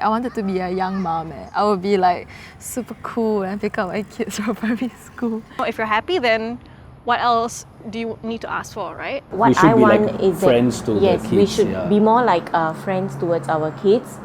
I wanted to be a young mom. I would be like super cool and pick up my kids from primary school. If you're happy, then what else do you need to ask for, right? What we should I be want like is friends that, to yes, the we kids. should be more like friends towards our kids.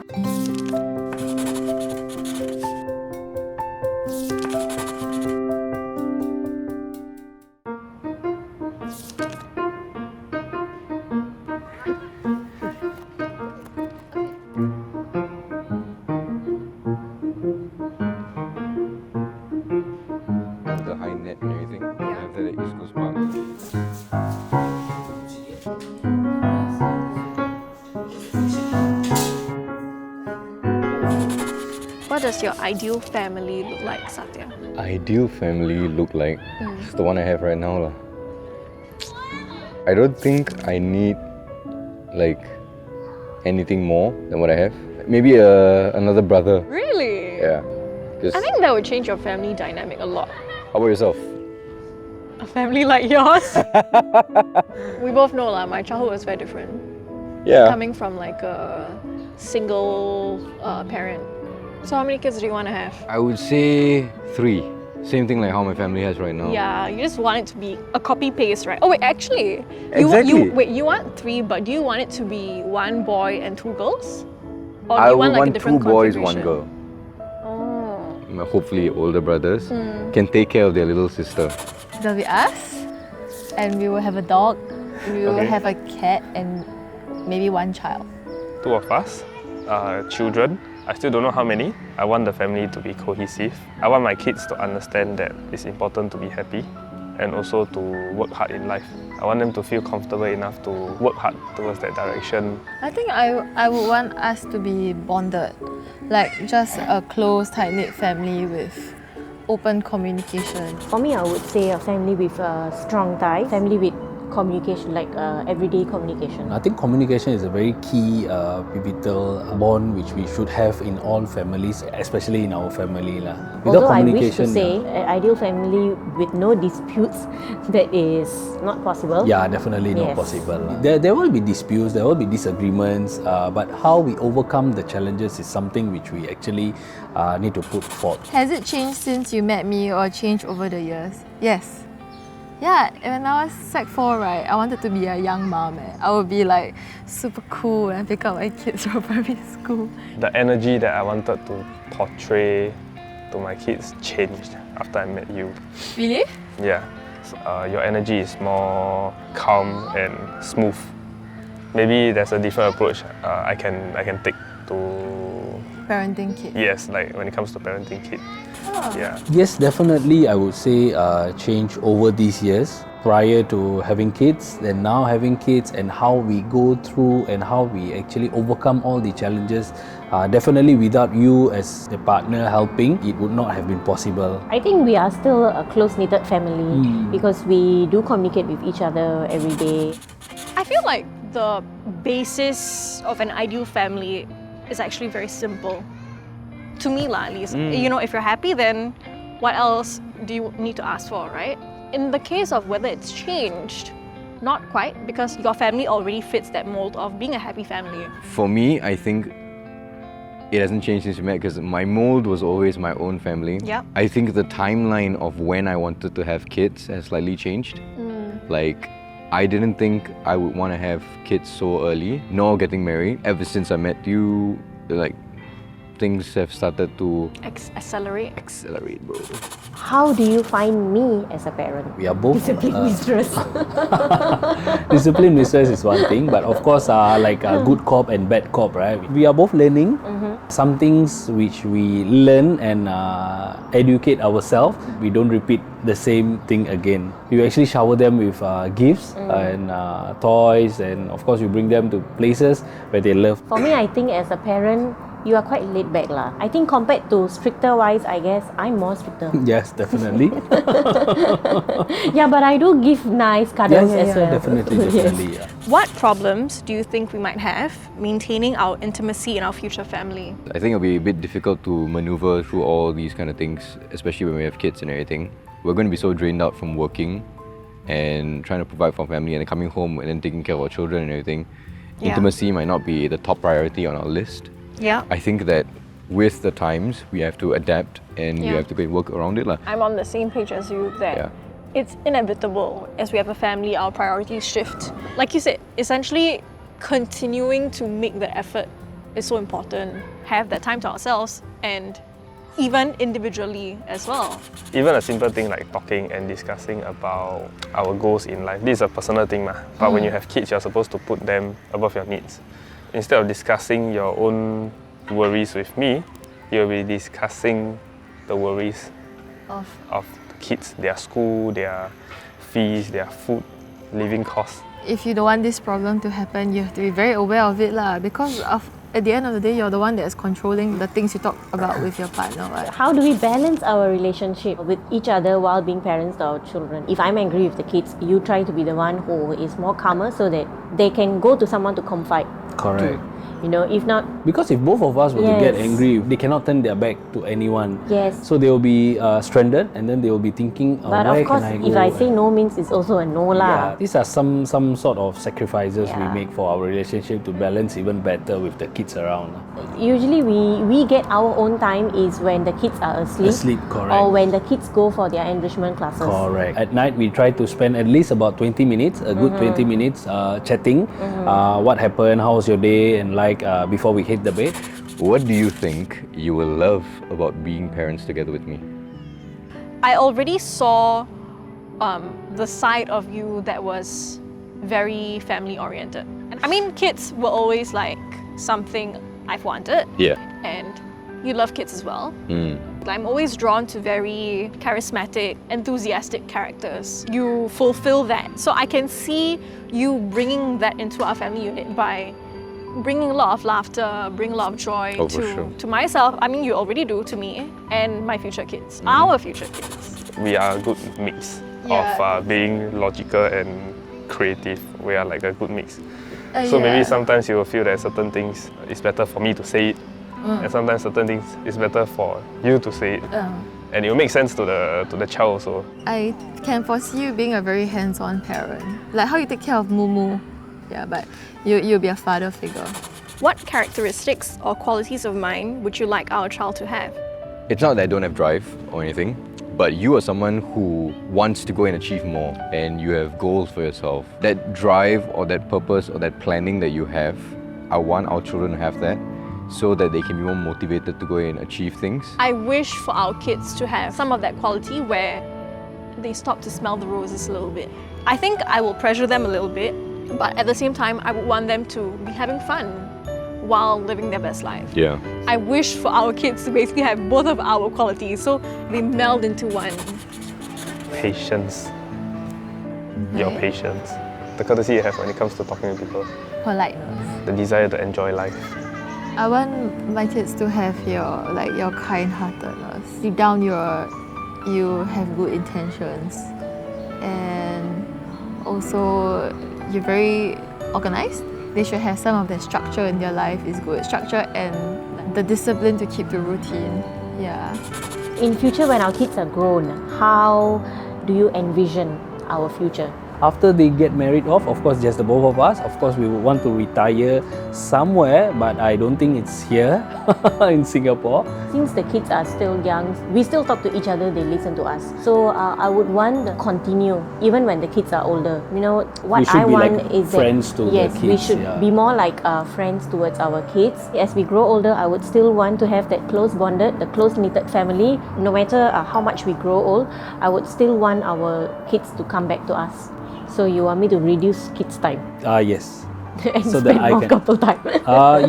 The high net and everything. Yeah. After that, East Coast Park. What does your ideal family look like, Satya? Ideal family look like it's the one I have right now lah. I don't think I need like anything more than what I have. Maybe another brother. Really? Yeah. Just, I think that would change your family dynamic a lot. how about yourself? A family like yours? We both know my childhood was very different. Yeah. Coming from like a single parent. So how many kids do you want to have? I would say 3. Same thing like how my family has right now. Yeah, you just want it to be a copy paste, right? Oh wait, actually, Exactly. you want 3, but do you want it to be 1 boy and 2 girls? Or do I you would want like a want different 2 boys, 1 configuration? girl. Oh. Hopefully older brothers can take care of their little sister. There'll be us, and we will have a dog, we will have a cat, and maybe 1 child. 2 of us, children. I still don't know how many. I want the family to be cohesive. I want my kids to understand that it's important to be happy and also to work hard in life. I want them to feel comfortable enough to work hard towards that direction. I think I would want us to be bonded, like just a close, tight-knit family with open communication. For me, I would say a family with strong ties, family with communication, like everyday communication. I think communication is a very key pivotal bond which we should have in all families, especially in our family lah. Although I wish to say an ideal family with no disputes, that is not possible. yeah, definitely not Yes. possible lah. There will be disputes, there will be disagreements, but how we overcome the challenges is something which we actually need to put forth. Has it changed since you met me or changed over the years? Yes. Yeah, when I was Sec 4, right, I wanted to be a young mom. I would be like super cool and pick up my kids from primary school. The energy that I wanted to portray to my kids changed after I met you. Really? Yeah, so, your energy is more calm and smooth. Maybe there's a different approach I can take to Parenting kids. yes, like when it comes to parenting kids. Yeah. Yes, definitely I would say change over these years. Prior to having kids, then now having kids, and how we go through and how we actually overcome all the challenges. Definitely without you as the partner helping, it would not have been possible. I think we are still a close-knitted family because we do communicate with each other every day. I feel like the basis of an ideal family is actually very simple. To me lah, at least. You know, if you're happy, then what else do you need to ask for, right? In the case of whether it's changed, not quite, because your family already fits that mold of being a happy family. For me, I think it hasn't changed since we met because my mold was always my own family. Yep. I think the timeline of when I wanted to have kids has slightly changed. Like, I didn't think I would want to have kids so early, nor getting married. Ever since I met you, like, things have started to Accelerate. accelerate, bro. How do you find me as a parent? We are both Discipline mistress. discipline mistress is one thing, but of course like a good cop and bad cop, right? We are both learning some things which we learn and educate ourselves. We don't repeat the same thing again. We actually shower them with gifts and toys, and of course we bring them to places where they love. For me, I think as a parent, you are quite laid back lah. I think compared to stricter wise, I guess I'm more stricter. Yes, definitely. Yeah, but I do give nice cuddles as well. Definitely. Yeah. What problems do you think we might have maintaining our intimacy in our future family? I think it'll be a bit difficult to maneuver through all these kind of things, especially when we have kids and everything. We're going to be so drained out from working and trying to provide for family and then coming home and then taking care of our children and everything. Yeah. Intimacy might not be the top priority on our list. Yeah. I think that with the times, we have to adapt and we Yeah. have to go and work around it. I'm on the same page as you that Yeah. it's inevitable. As we have a family, our priorities shift. Like you said, essentially continuing to make the effort is so important. Have that time to ourselves and even individually as well. Even a simple thing like talking and discussing about our goals in life. This is a personal thing, but when you have kids, you're supposed to put them above your needs. Instead of discussing your own worries with me, you'll be discussing the worries of the kids, their school, their fees, their food, living costs. If you don't want this problem to happen, you have to be very aware of it lah. Because at the end of the day, you're the one that is controlling the things you talk about with your partner. Right? How do we balance our relationship with each other while being parents to our children? If I'm angry with the kids, you try to be the one who is more calmer so that they can go to someone to confide. Correct. You know, if not, Because if both of us were to get Yes. angry, they cannot turn their back to anyone. yes. So they will be stranded, and then they will be thinking, But where of course, can I go? if I say no means it's also a no Yeah, lah. these are some sort of sacrifices we Yeah. make for our relationship to balance even better with the kids around. Usually we get our own time is when the kids are asleep. Asleep, correct. Or when the kids go for their enrichment classes. Correct. At night, we try to spend at least about 20 minutes, a good 20 minutes chatting. What happened, how was your day, and before we hit the bed. What do you think you will love about being parents together with me? I already saw the side of you that was very family oriented. I mean, kids were always like something I've wanted, Yeah. and you love kids as well. Mm. I'm always drawn to very charismatic, enthusiastic characters. You fulfill that. So I can see you bringing that into our family unit by bringing a lot of laughter, bringing a lot of joy Oh, for sure. to myself. I mean, you already do to me and my future kids, our future kids. We are a good mix Yeah. of being logical and creative. We are like a good mix. So maybe sometimes you will feel that certain things it's better for me to say it, and sometimes certain things it's better for you to say it, and it will make sense to the child also. I can foresee you being a very hands-on parent. Like how you take care of Mumu. Yeah, but you'll be a father figure. What characteristics or qualities of mine would you like our child to have? It's not that I don't have drive or anything, but you are someone who wants to go and achieve more and you have goals for yourself. That drive or that purpose or that planning that you have, I want our children to have that so that they can be more motivated to go and achieve things. I wish for our kids to have some of that quality where they stop to smell the roses a little bit. I think I will pressure them a little bit, but at the same time, I would want them to be having fun while living their best life. Yeah. I wish for our kids to basically have both of our qualities, so they meld into one. Patience. Your patience. The courtesy you have when it comes to talking to people. Politeness. The desire to enjoy life. I want my kids to have your kind-heartedness. Deep down, you have good intentions, and also you're very organized. They should have some of the structure in their life is good. Structure and the discipline to keep the routine. Yeah. In future, when our kids are grown, how do you envision our future? After they get married off, of course, just the both of us. Of course, we would want to retire somewhere, but I don't think it's here in Singapore. Since the kids are still young, we still talk to each other, they listen to us. So I would want to continue even when the kids are older. You know, what We should I be want like is friends that, to the yes, we kids, should yeah. be more like friends towards our kids. As we grow older, I would still want to have that close bonded, the close knitted family. No matter how much we grow old, I would still want our kids to come back to us. So you want me to reduce kids' time Yes. and So spend that I more can- couple time?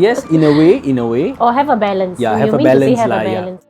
Yes, in a way. Or have a balance. Yeah, You have a mean to say balance have lah, a yeah. balance.